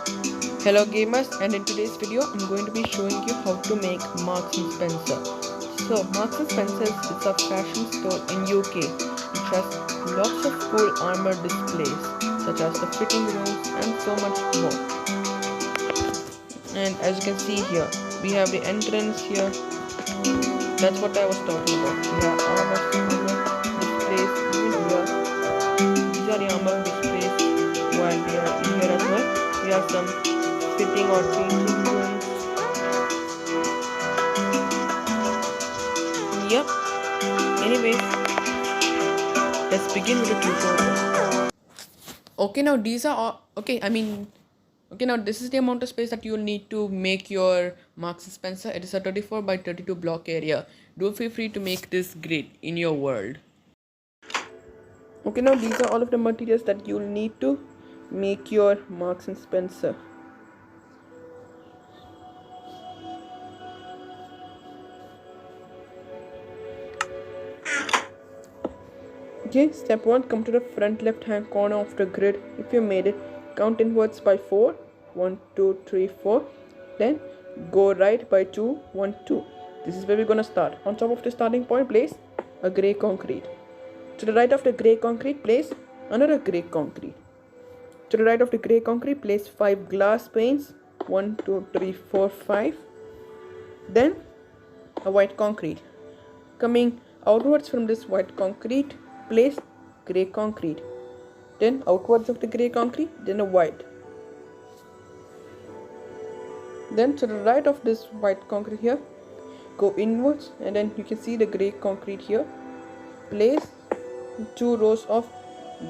Hello gamers, and in today's video I'm going to be showing you how to make Marks and Spencer. So Marks and Spencer is a fashion store in UK which has lots of cool armor displays such as the fitting rooms and so much more. And as you can see here, we have the entrance here. That's what I was talking about. We have armor displays even here. These are the armor displays while we are here as well. We have some fitting or changing rooms. Yep. Anyways, let's begin with the tutorial. Okay, now these are all, okay, now this is the amount of space that you'll need to make your Marks and Spencer. It is a 34 by 32 block area. Do feel free to make this great in your world. Okay, now these are all of the materials that you'll need to make your Marks and Spencer. Okay, step 1, come to the front left hand corner of the grid. If you made it, count inwards by 4. 1, 2, 3, 4. Then go right by 2, 1, 2. This is where we're gonna start. On top of the starting point, place a grey concrete. To the right of the grey concrete, place another grey concrete. To the right of the grey concrete, place 5 glass panes. 1, 2, 3, 4, 5. Then a white concrete. Coming outwards from this white concrete, place grey concrete. Then outwards of the grey concrete, then a white. Then to the right of this white concrete here, go inwards and then you can see the grey concrete here. Place 2 rows of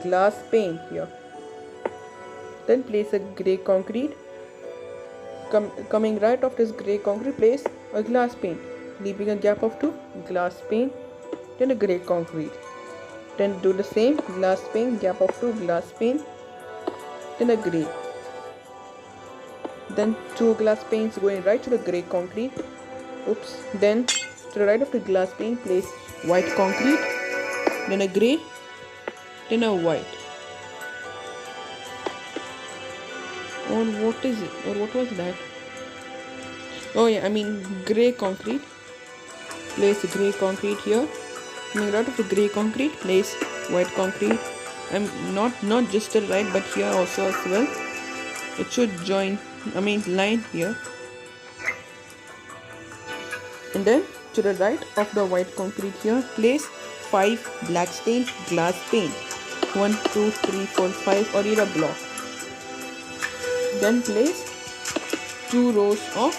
glass pane here. Then place a grey concrete. Coming right of this grey concrete, place a glass pane, leaving a gap of 2 glass pane. Then a grey concrete. Then do the same, glass pane, gap of 2 glass pane. Then a grey. Then 2 glass panes going right to the grey concrete. Oops. Then to the right of the glass pane, place white concrete. Then a grey. Then a white. Or what is it? Or what was that? Oh yeah, grey concrete. Place grey concrete here. Coming right of the grey concrete, place white concrete. Not just the right, but here also as well. It should join, line here. And then to the right of the white concrete here, place 5 black stained glass pane. 1, 2, 3, 4, 5 or either block. Then place 2 rows of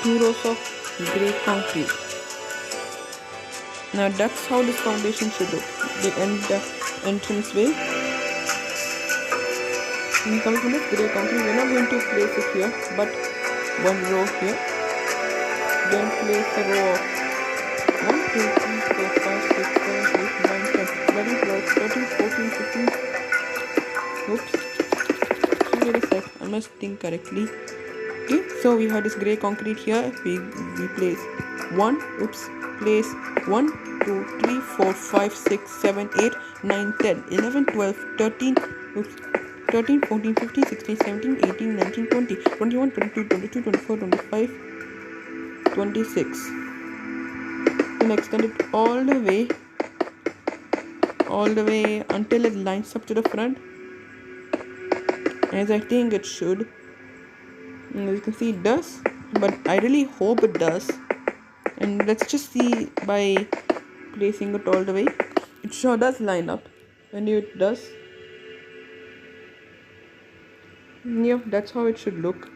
grey concrete. Now that's how this foundation should look. The entrance way. And coming from this grey concrete, we're not going to place it here, but 1 row here. Then place a row of 1, 2, 3, 4, 5, 6, 7, 8, 9, 10, 11, 12, 13, 14, 15. Oops. Wait a sec, I must think correctly. Okay, so we have this grey concrete here. We place 1, place 1, 2, 3, 4, 5, 6, 7, 8, 9, 10, 11, 12, 13, 13, 14, 15, 16, 17, 18, 19, 20, 21, 22, 23, 24, 25, 26. Then extend it all the way until it lines up to the front, as I think it should. And as you can see, it does, but I really hope it does. And let's just see by placing it all the way. It sure does line up, and it does. Yeah, that's how it should look.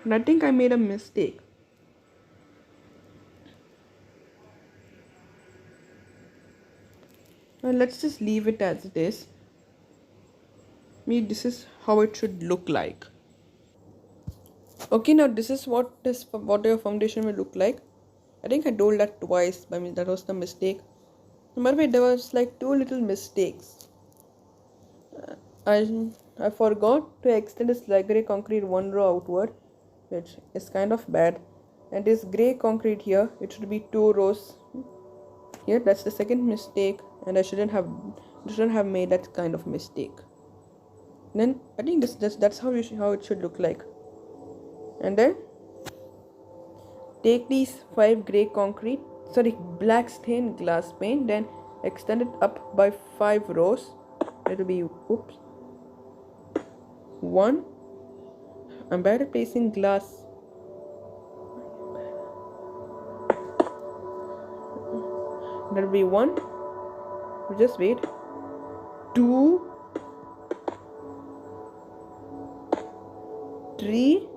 And I think I made a mistake. Now let's just leave it as it is. This is how it should look like. Okay, now this is what your foundation will look like. I think I told that twice. That was the mistake. By the way, there was like 2 little mistakes. I forgot to extend this grey concrete 1 row outward, which is kind of bad. And this grey concrete here, it should be 2 rows here. That's the second mistake, and I shouldn't have made that kind of mistake. Then I think that's how how it should look like. And then take these 5 black stained glass pane, then extend it up by 5 rows. It will be, oops, 1. I'm better placing glass. That will be 1. Just wait. 2, 3.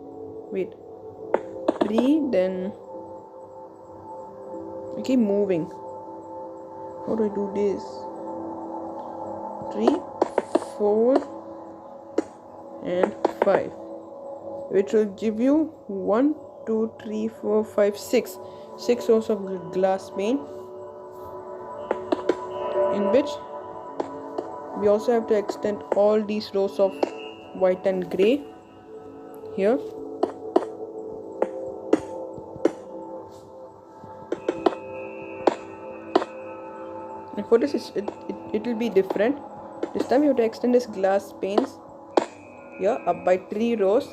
Wait. 3. Then I keep moving. How do I do this? 3, 4, and 5, which will give you 1, 2, 3, 4, 5, 6 rows of glass pane, in which we also have to extend all these rows of white and gray here. And for this it will be different. This time you have to extend this glass panes here up by 3 rows,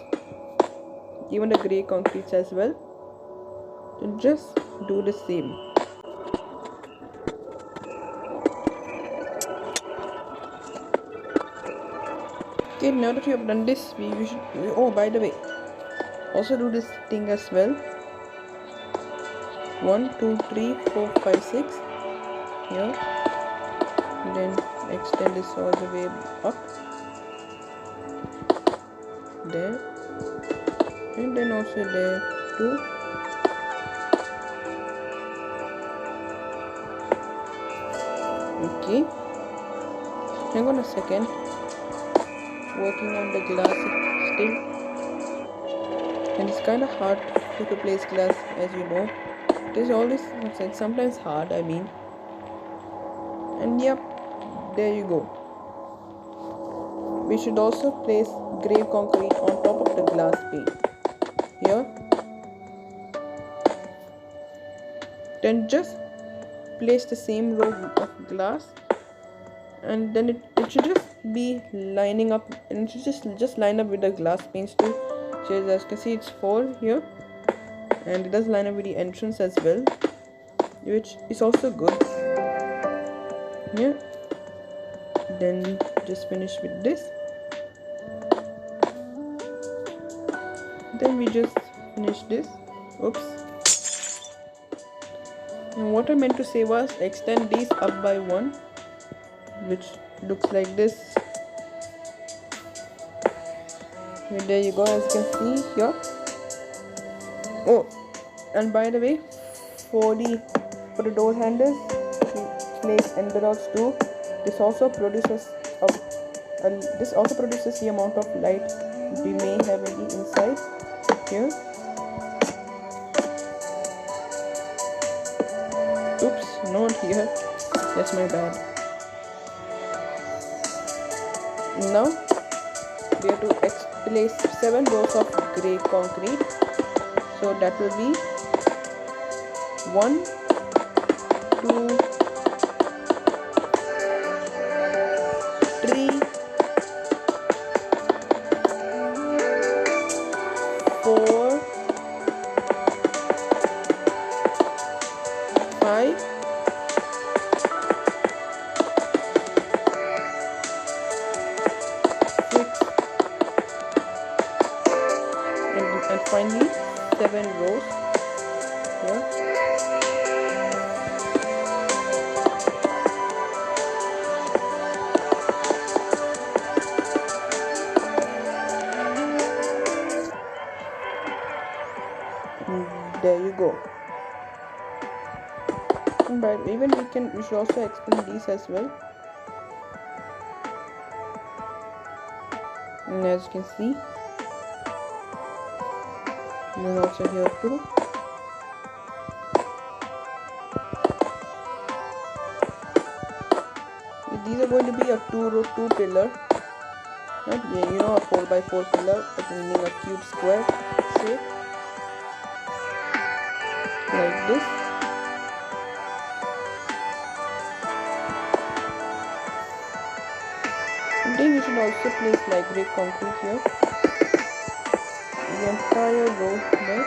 even the gray concretes as well. And just do the same. Okay, now that you have done this, we should, oh, by the way, also do this thing as well. 1, 2, 3, 4, 5, 6 here. And then extend this all the way up there, and then also there too. Okay, hang on a second, working on the glass still, and it's kind of hard to place glass, as you know. It is always sometimes hard, I mean. And yep, there you go. We should also place gray concrete on top of the glass pane here. Then just place the same row of glass, and then it should just be lining up, and it should just line up with the glass panes too. So as you can see, it's 4 here, and it does line up with the entrance as well, which is also good. Yeah. Then just finish with this. Then we just finish this. Oops. And what I meant to say was extend these up by 1, which looks like this. And there you go, as you can see here. Oh, and by the way, for the door handles, place envelopes too. This also produces the amount of light we may have in the inside here. Oops, not here. That's my bad. Now we have to place 7 rows of grey concrete. So that will be 1, 2, 3, 4, 5, 6, and finally 7 rows here. There you go. But even we should also extend these as well. And as you can see, and then also here too. These are going to be a 2 pillar. Right? Yeah, you know, a 4x4 pillar, meaning a cube square shape. Like this. And then you should also place light gray concrete here. The entire row there.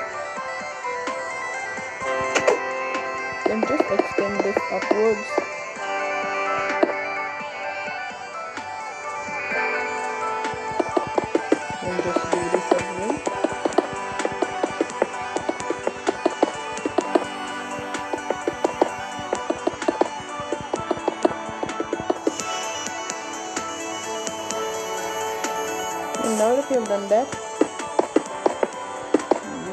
Then just extend this upwards. And just do this again. And now that we have done that,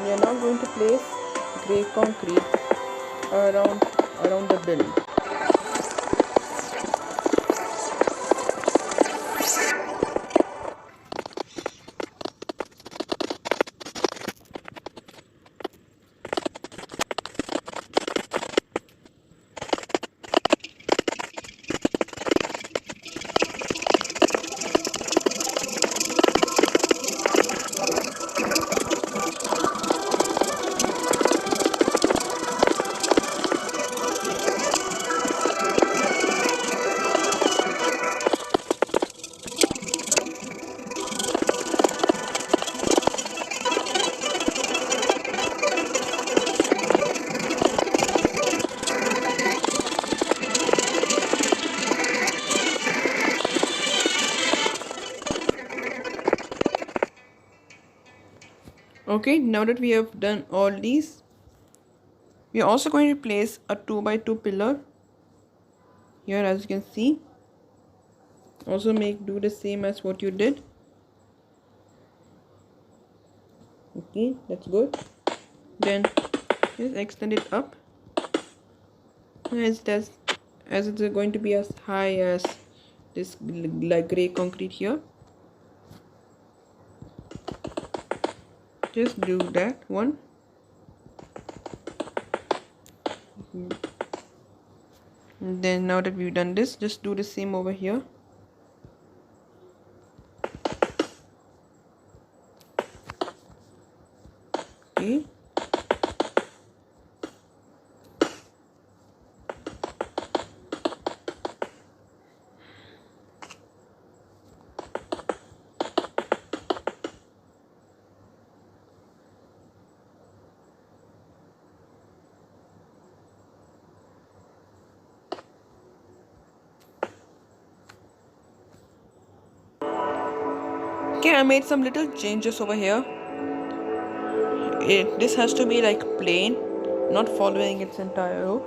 we are now going to place grey concrete around the build. Okay, now that we have done all these, we are also going to place a 2x2 pillar here, as you can see. Also do the same as what you did. Okay, that's good. Then just extend it up as it's going to be as high as this like gray concrete here. Just do that one. And then now that we've done this, just do the same over here. Okay. Okay, I made some little changes over here. This has to be like plain, not following its entire row.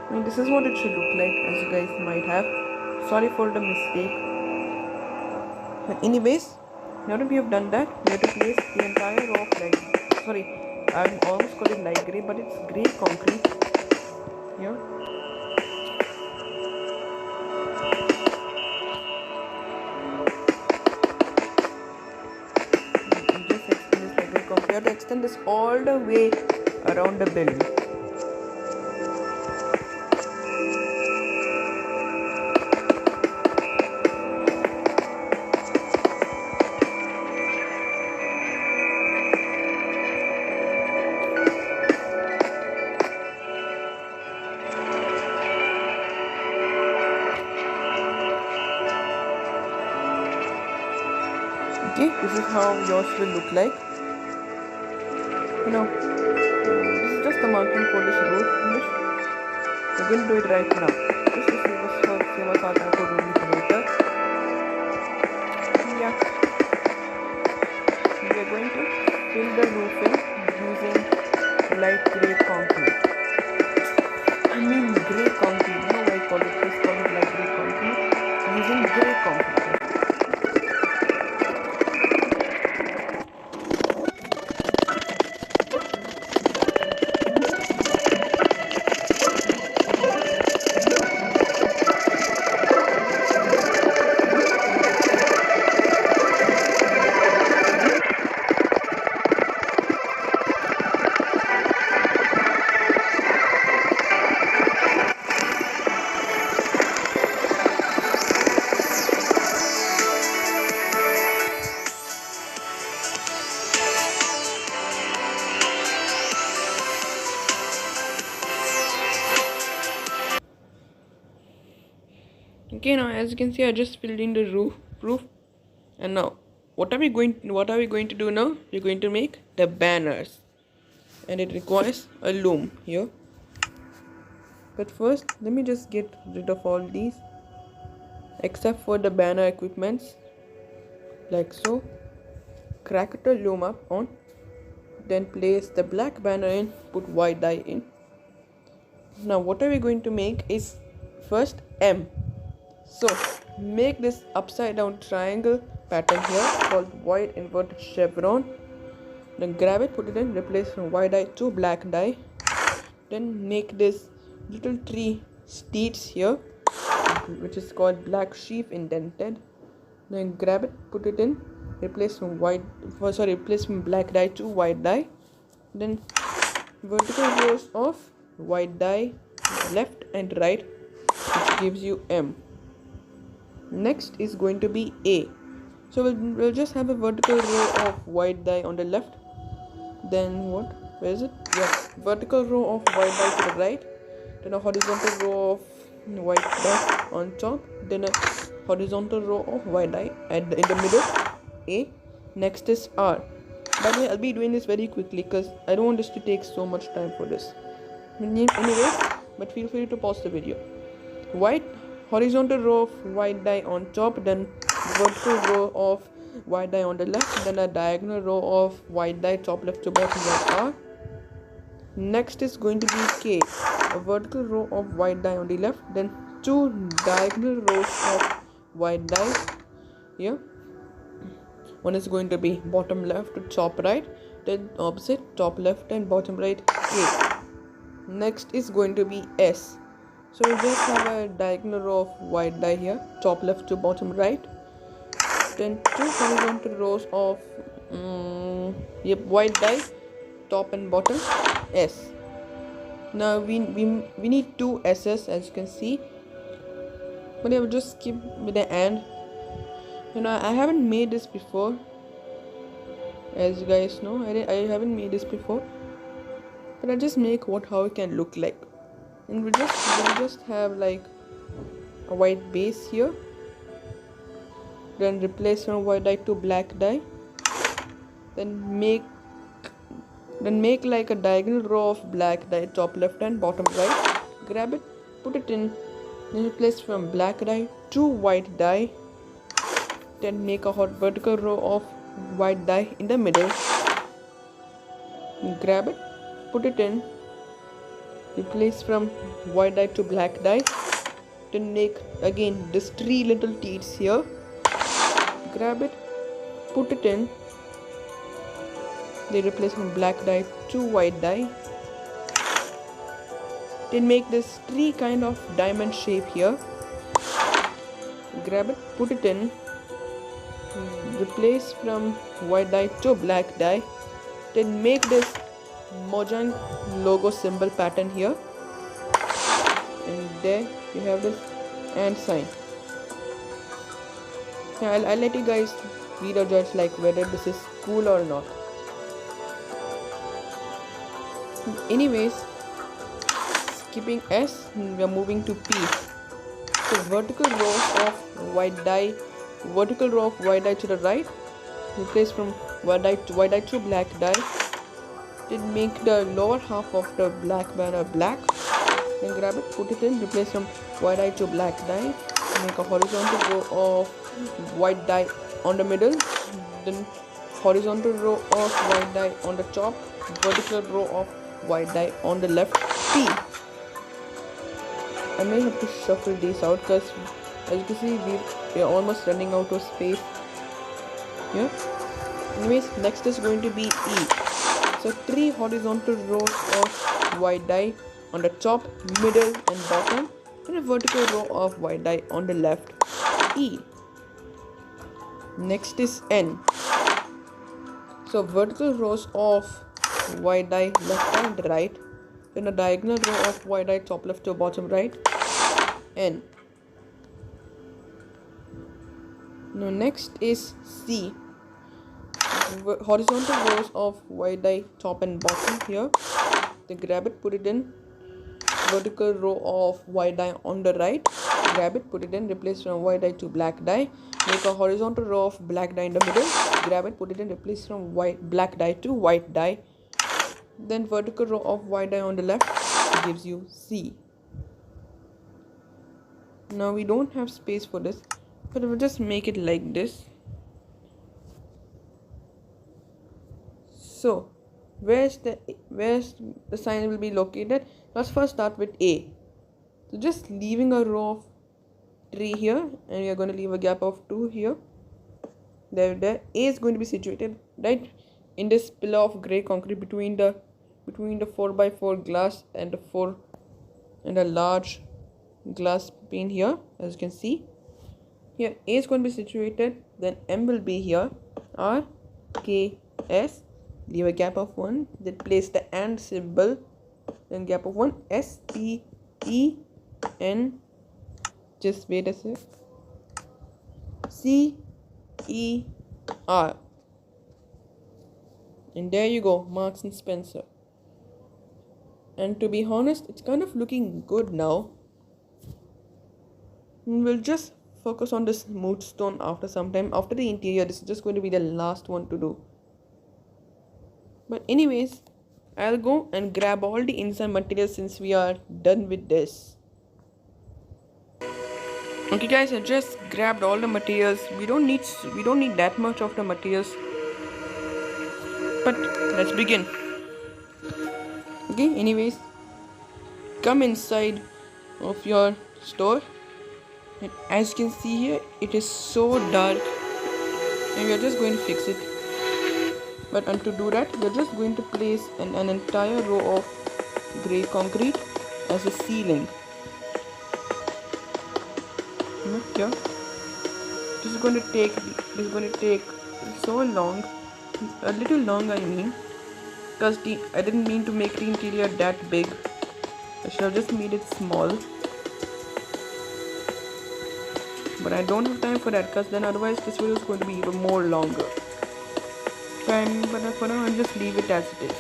I mean, this is what it should look like, as you guys might have. Sorry for the mistake. But anyways, now that we have done that, we have to place the entire row of I almost called it light grey, but it's grey concrete here. You have to extend this all the way around the building. Okay, this is how yours will look like. This is just the marking for this roof. We're going to do it right now, just to save us our time for doing it later. Yeah, we are going to fill the roof in using light grey concrete. I mean grey concrete. You know why I call it light grey concrete? Using grey concrete. Okay, now as you can see, I just filled in the waterproof. And now what are we going to do now? We're going to make the banners, and it requires a loom here. But first let me just get rid of all these except for the banner equipments, like so. Crack the loom up on, then place the black banner in, put white dye in. Now what are we going to make is first M. So make this upside down triangle pattern here called white inverted chevron. Then grab it, put it in, replace from white dye to black dye. Then make this little tree steeds here, which is called black sheep indented. Then grab it, put it in, replace from black dye to white dye. Then vertical rows of white dye left and right, which gives you M. Next is going to be A. So we'll just have a vertical row of white dye on the left. Then what? Where is it? Yeah, vertical row of white dye to the right. Then a horizontal row of white dye on top. Then a horizontal row of white dye in the middle. A. Next is R. By the way, I'll be doing this very quickly because I don't want this to take so much time for this. Anyways, but feel free to pause the video. White horizontal row of white dye on top, then vertical row of white dye on the left, then a diagonal row of white dye top left to bottom like R. Next is going to be K, a vertical row of white dye on the left, then two diagonal rows of white dye here. One is going to be bottom left to top right, then opposite top left and bottom right K. Next is going to be S. So we just have a diagonal row of white dye here, top left to bottom right. Then two horizontal rows of white dye, top and bottom S. Now we need two S's, as you can see. But I will just skip with the and. I haven't made this before, as you guys know. I haven't made this before, but I just make how it can look like. And we'll just have like a white base here, then replace from white dye to black dye, then make like a diagonal row of black dye top left and bottom right. Grab it, put it in, then replace from black dye to white dye, then make a vertical row of white dye in the middle. Grab it, put it in, replace from white dye to black dye, then make again this three little teats here. Grab it, put it in, then replace from black dye to white dye, then make this tree kind of diamond shape here. Grab it, put it in, replace from white dye to black dye, then make this Mojang logo symbol pattern here, and there you have this and sign. Now I'll let you guys read or judge like whether this is cool or not. Anyways, skipping S, we are moving to P. So vertical row of white dye to the right, replace from white dye to black dye. Then make the lower half of the black banner black. Then grab it, put it in, replace from white dye to black dye. Make a horizontal row of white dye on the middle, then horizontal row of white dye on the top, vertical row of white dye on the left. P. I may have to shuffle these out because as you can see we are almost running out of space here. Anyways, next is going to be E. So three horizontal rows of white dye on the top, middle and bottom, and a vertical row of white dye on the left. E. Next is N. So vertical rows of white dye left and right, then a diagonal row of white dye top left to bottom right. N. Now next is C. Horizontal rows of white dye top and bottom here. Then grab it, put it in, vertical row of white dye on the right, grab it, put it in, replace from white dye to black dye. Make a horizontal row of black dye in the middle, grab it, put it in, replace from black dye to white dye. Then vertical row of white dye on the left gives you C. Now we don't have space for this, but we'll just make it like this. So where's the sign will be located? Let's first start with A. So just leaving a row of 3 here, and we are going to leave a gap of 2 here. There A is going to be situated right in this pillar of grey concrete between the 4x4 glass and the large glass pane here. As you can see here, A is going to be situated, then M will be here, R, K, S, leave a gap of 1, then place the AND symbol, then gap of 1, S, T, E, N, just wait a sec, C, E, R, and there you go, Marks and Spencer. And to be honest, it's kind of looking good now. We'll just focus on this mood stone after some time. After the interior, this is just going to be the last one to do. But anyways, I'll go and grab all the inside materials since we are done with this. Okay guys, I just grabbed all the materials. We don't need that much of the materials. But let's begin. Okay, anyways, come inside of your store. And as you can see here, it is so dark, and we are just going to fix it. But to do that, we are just going to place an entire row of grey concrete as a ceiling. Here, this is going to take so long, a little long I mean, because I didn't mean to make the interior that big. I should have just made it small. But I don't have time for that, because then otherwise this video is going to be even more longer. But for now I'll just leave it as it is.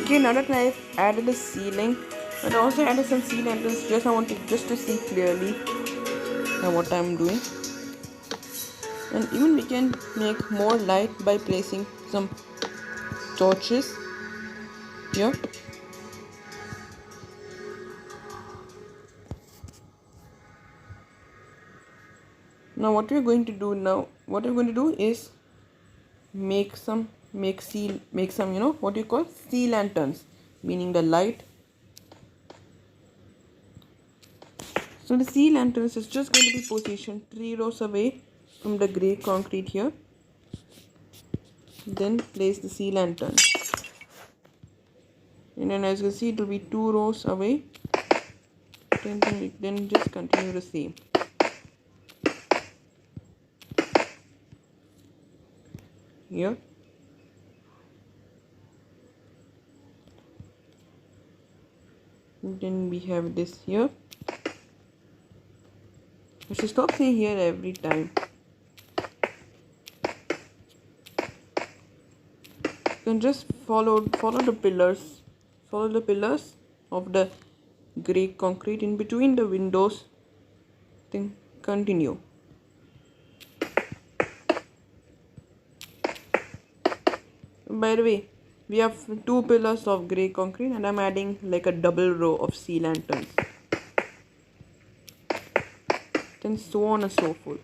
Okay, now that I've added the ceiling, and also added some sea lanterns, I wanted to see clearly what I'm doing. And even we can make more light by placing some torches here. Now what we're going to do is make some what you call sea lanterns, meaning the light. So the sea lanterns is just going to be positioned 3 rows away from the grey concrete here. Then place the sea lantern, and then as you can see it will be 2 rows away. Then just continue the same. Here. Then we have this here. I should stop saying here every time. Then just follow the pillars. Follow the pillars of the grey concrete in between the windows. Then continue. By the way, we have 2 pillars of grey concrete, and I'm adding like a double row of sea lanterns. Then so on and so forth.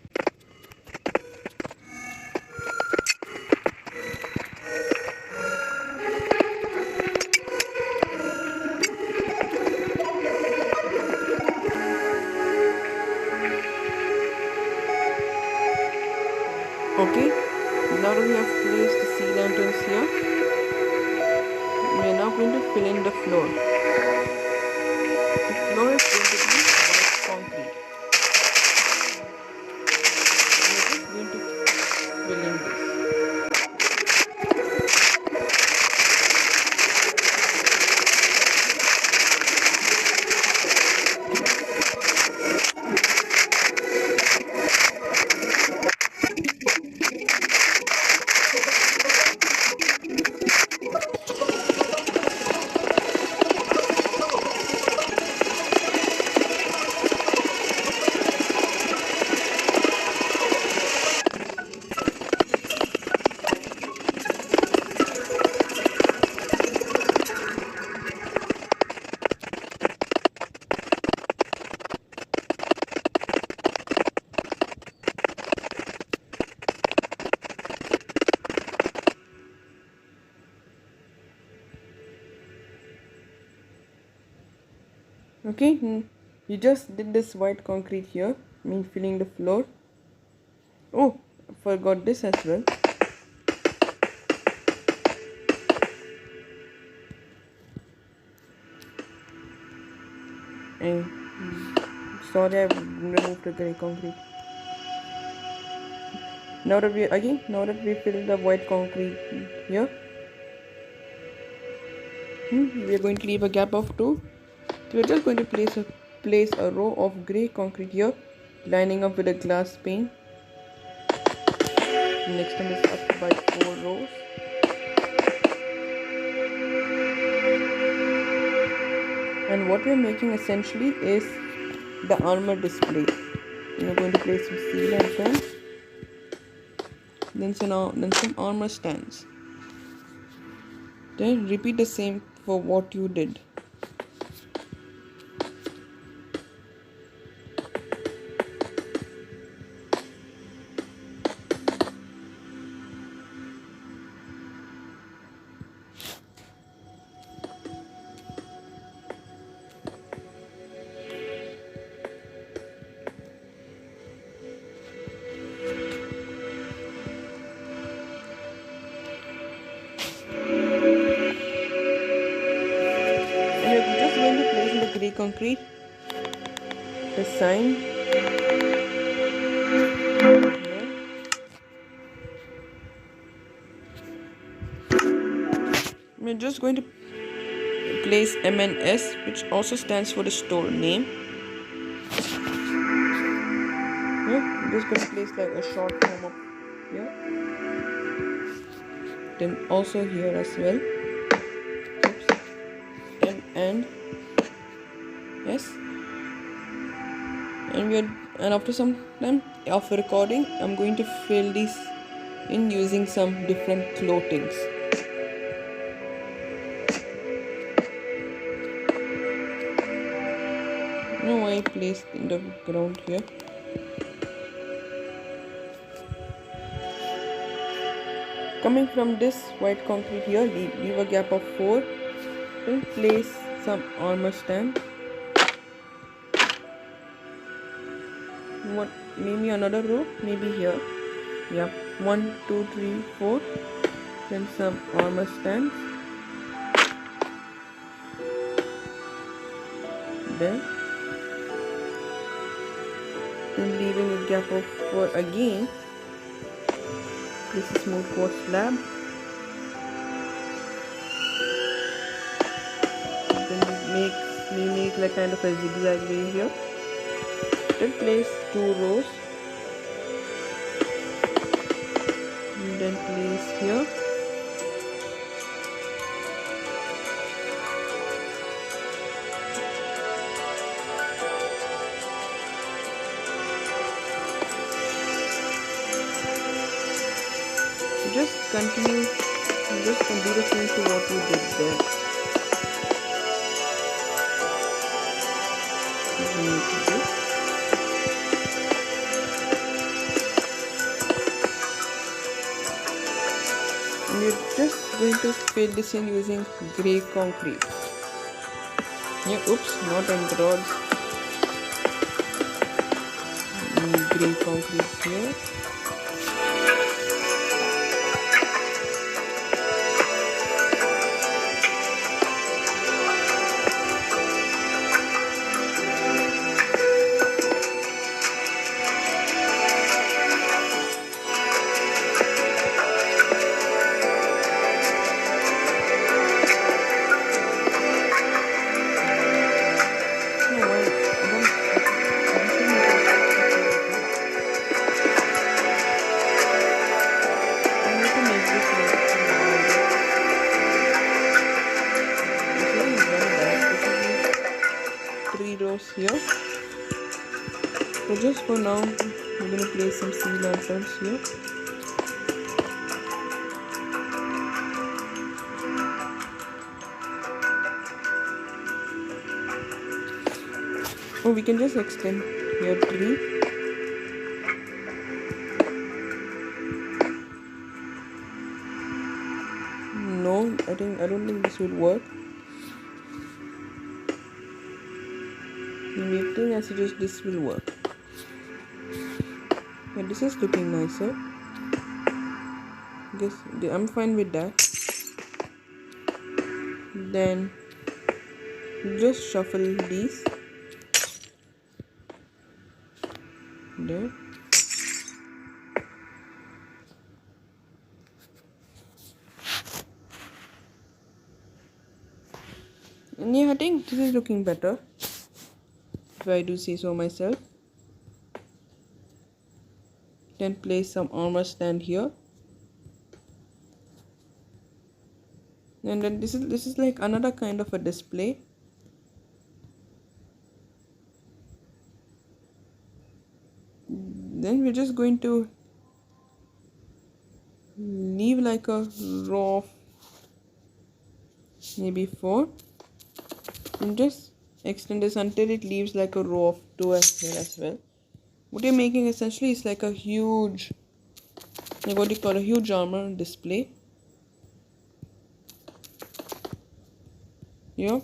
Okay, now that we have placed the sea lanterns here, we are now going to fill in the floor. Now it's going to be white concrete. We're just going to fill in this. Okay, you just did this white concrete here, filling the floor. Oh, I forgot this as well. And sorry, I removed the grey concrete. Now that we fill the white concrete here, we are going to leave a gap of 2. So we're just going to place a row of grey concrete here, lining up with a glass pane. The next one is up by 4 rows. And what we're making essentially is the armor display. We're going to place some sea lanterns, then some armor stands. Then repeat the same for what you did. Grey concrete, the sign here. We're just going to place M&S, which also stands for the store name. I'm just going to place like a short form up here, then also here as well. Oops. M&S. And after some time of recording, I'm going to fill these in using some different clothings. Now I placed in the ground here. Coming from this white concrete here, leave a gap of 4. Then place some armor stand. Maybe another row, maybe here. Yep, 1, 2, 3, 4. Then some armor stands. Then leaving a gap of 4 again. Place a smooth quartz slab. Then we make like kind of a zigzag way here. Then place 2 rows. And then place here. Just continue, just do the same to what you did there. And we're just going to fill this in using grey concrete. Yeah, oops, not on the rods. Grey concrete here. So just for now, I'm gonna place some sea lanterns here. Or we can just extend here tree. No, I don't think this would work. You think I suggest this will work. But this is looking nicer. Guess I'm fine with that. Then just shuffle these there. And yeah, I think this is looking better, if I do say so myself. Then place some armor stand here. And then this is like another kind of a display. Then we're just going to leave like a row of maybe 4 and just extend this until it leaves like a row of 2 as here as well. What you're making essentially is like a huge, like what you call a huge armor display. Yeah.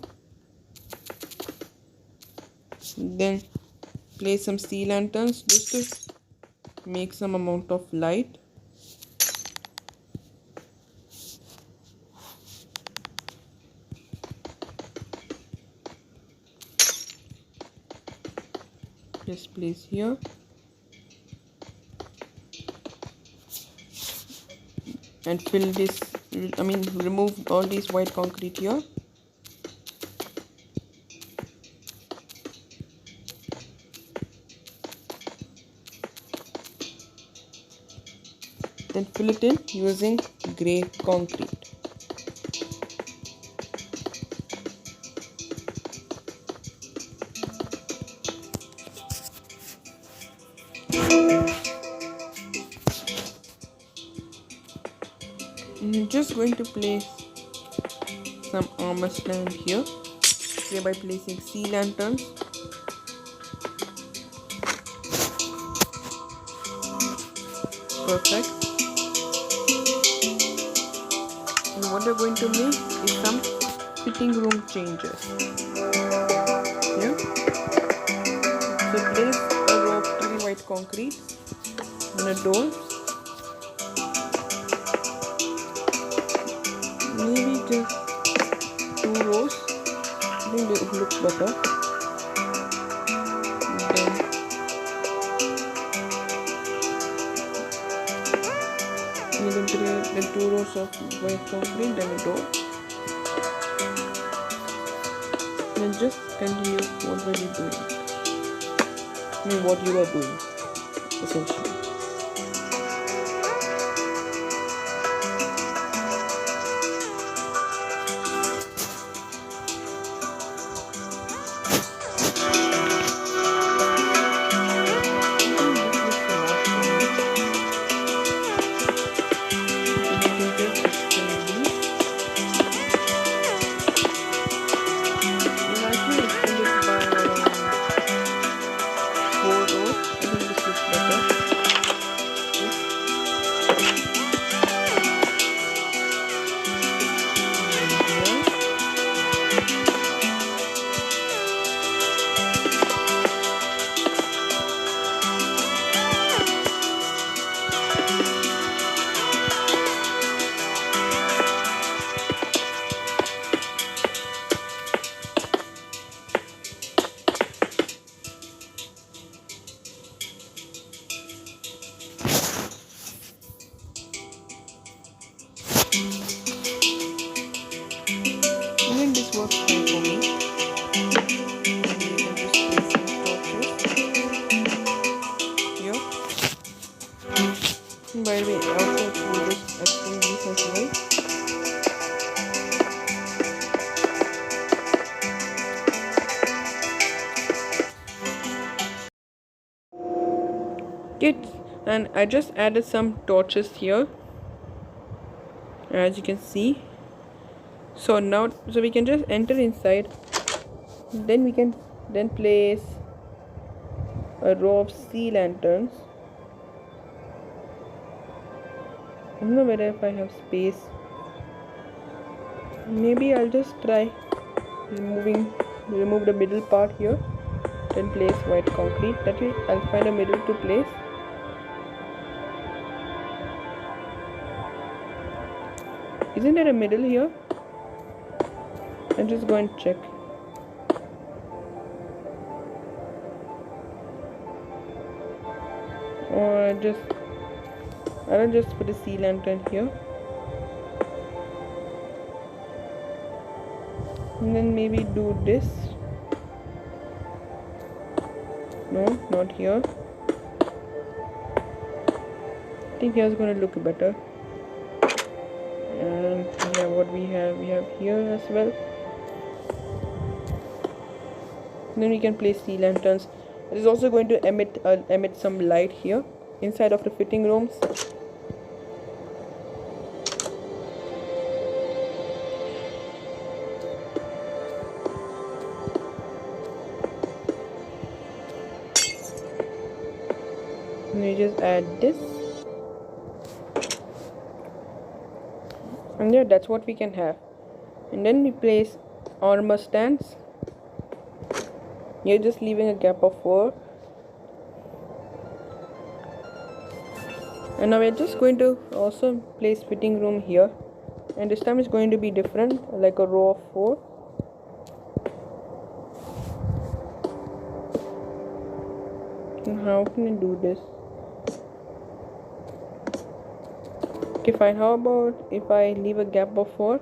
Then place some sea lanterns just to make some amount of light. Just place here. And fill this, remove all these white concrete here. Then fill it in using grey concrete. I'm just going to place some armor stand here, thereby placing sea lanterns. Perfect. And what we're going to make is some fitting room changes. Yeah. So place a row of 3 white concrete and a door. Maybe just 2 rows. I think it looks better. Then 2 rows of white concrete, then a door. Then just continue what were you doing. What you are doing, essentially. Okay, and I just added some torches here, as you can see. So now, so we can just enter inside. Then we can then place a row of sea lanterns. I don't know whether if I have space. Maybe I'll just try remove the middle part here, then place white concrete. That way I'll find a middle to place. Isn't there a middle here? I'll just go and check. Or I'll just put a sea lantern here. And then maybe do this. No, not here. I think here's gonna look better. And yeah, what we have here as well. And then we can place sea lanterns. It is also going to emit some light here inside of the fitting rooms. And we just add this, and yeah, that's what we can have. And then we place armor stands. You're just leaving a gap of 4. And now we're just going to also place fitting room here, and this time it's going to be different, like a row of 4. And how can I do this? Okay, fine. How about if I leave a gap of 4,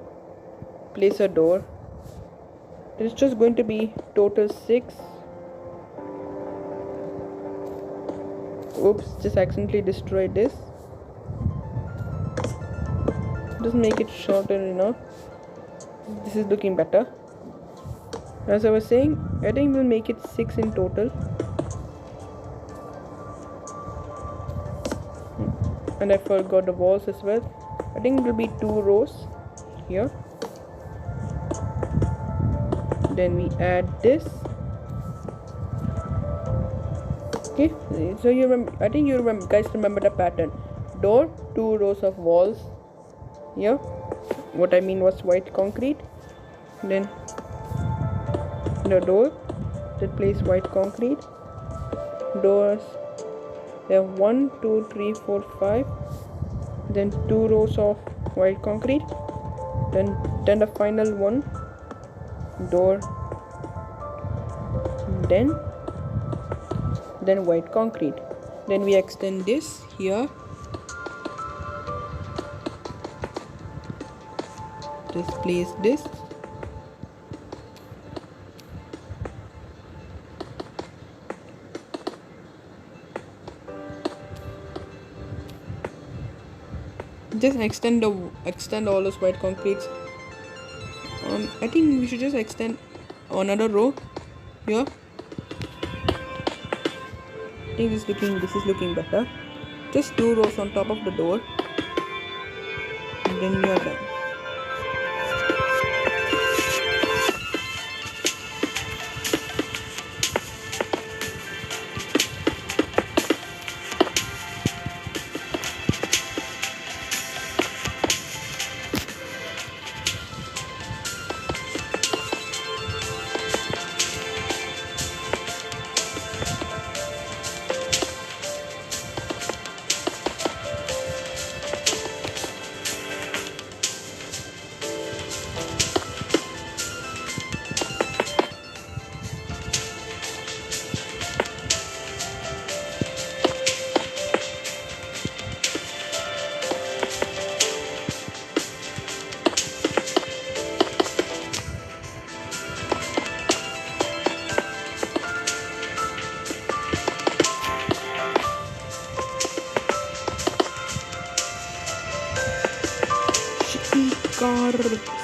place a door. It's just going to be total 6. Oops, just accidentally destroyed this. Just make it shorter enough. This is looking better. As I was saying, I think we'll make it 6 in total. And I forgot the walls as well. I think it will be 2 rows here. Then we add this. Okay, so you remember, I think you remember, guys remember the pattern. Door, 2 rows of walls here. What I mean was white concrete. Then the door, that place white concrete. Doors, there are 1, 2, 3, 4, 5. Then 2 rows of white concrete. Then the final one, door. Then white concrete. Then we extend this here. Just place this. Just extend all those white concretes. I think we should just extend another row here. I think this is looking better. Just 2 rows on top of the door, and then we are done.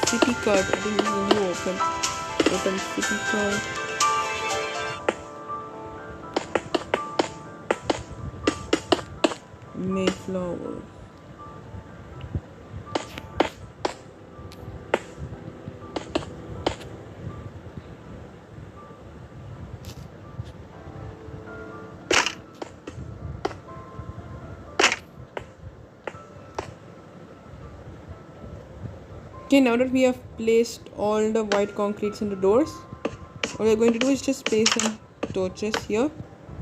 City card. I think this is a new open city card. Mayflower. Okay, now that we have placed all the white concretes in the doors, what we're going to do is just place some torches here.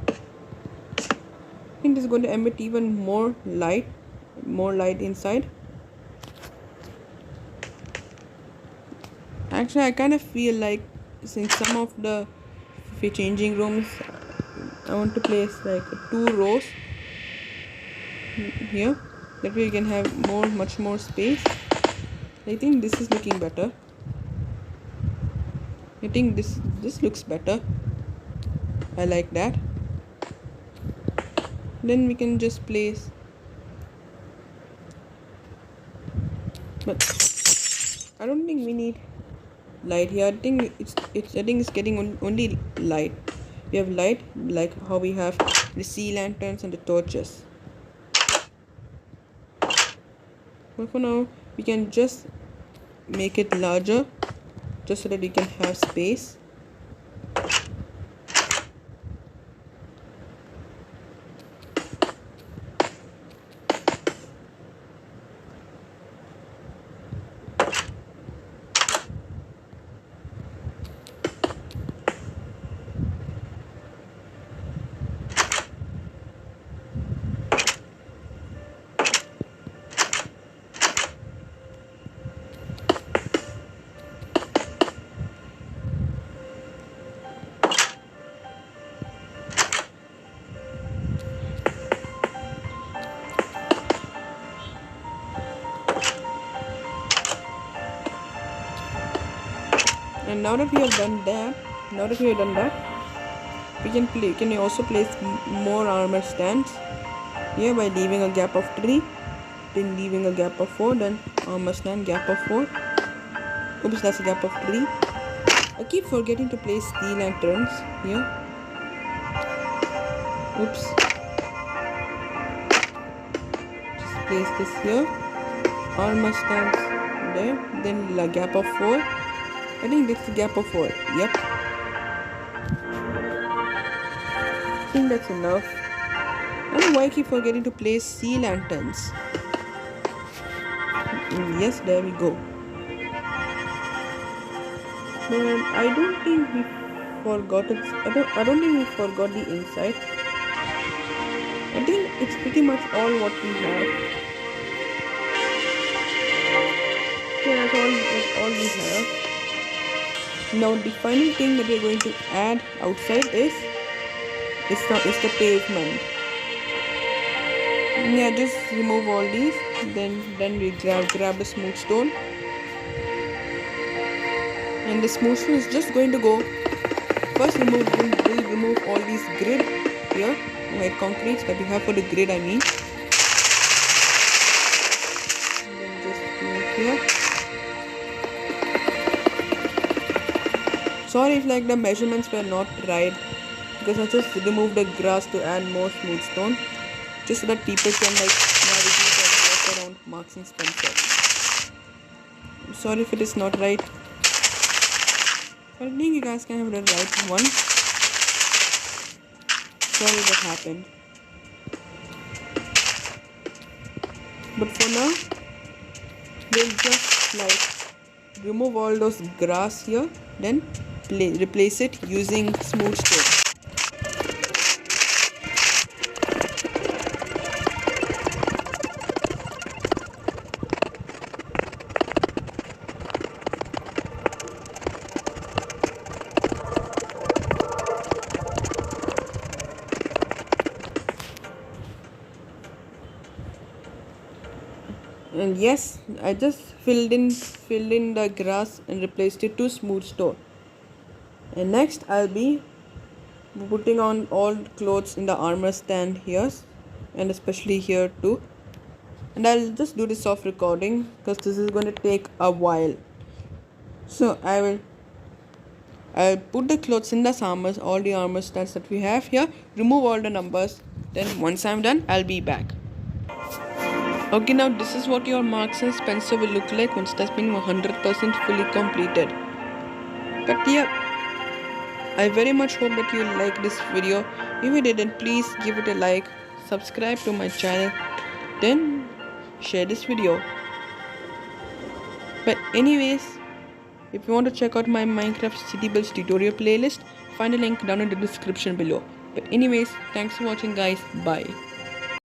I think this is going to emit even more light inside. Actually, I kind of feel like since some of the changing rooms, I want to place like 2 rows here. That way you can have much more space. I think this is looking better. I think this looks better. I like that. Then we can just place, but I don't think we need light here. I think it's getting only light. We have light like how we have the sea lanterns and the torches. But for now, we can just make it larger, just so that we can have space. And now that we have done that, we can also place more armor stands here by leaving a gap of 3, then leaving a gap of 4, then armor stand gap of 4. Oops, that's a gap of 3. I keep forgetting to place sea lanterns here. Oops. Just place this here. Armor stands there, then a gap of 4. I think that's the gap of 4. Yep. I think that's enough. I don't know why I keep forgetting to place sea lanterns. Yes, there we go. But I don't think we forgot it. I don't think we forgot the inside. I think it's pretty much all what we have. Yeah, that's all we have. Now the final thing that we're going to add outside is the pavement. Yeah, just remove all these. Then we grab a smooth stone, and the smooth stone is just going to go. First, we'll remove all these grid here, white concretes that we have for the grid. I mean, and then just make here. Sorry if like the measurements were not right, because I just removed the grass to add more smooth stone, just so that people can like navigate and walk around Marks and Spencer. Sorry if it is not right. I think you guys can have the right one. Sorry that happened. But for now, we'll just like remove all those grass here, then replace it using smooth stone. And yes, I just filled in the grass and replaced it to smooth stone. And next I'll be putting on all clothes in the armor stand here, and especially here too. And I'll just do this off recording because this is going to take a while. So I'll put the clothes in the all the armor stands that we have here, remove all the numbers. Then once I'm done, I'll be back. Okay, now this is what your Marks and Spencer will look like once it has been 100% fully completed. But yeah, I very much hope that you like this video. If you didn't, please give it a like, subscribe to my channel, then share this video. But anyways, if you want to check out my Minecraft city builds tutorial playlist, find a link down in the description below. But anyways, thanks for watching guys, bye.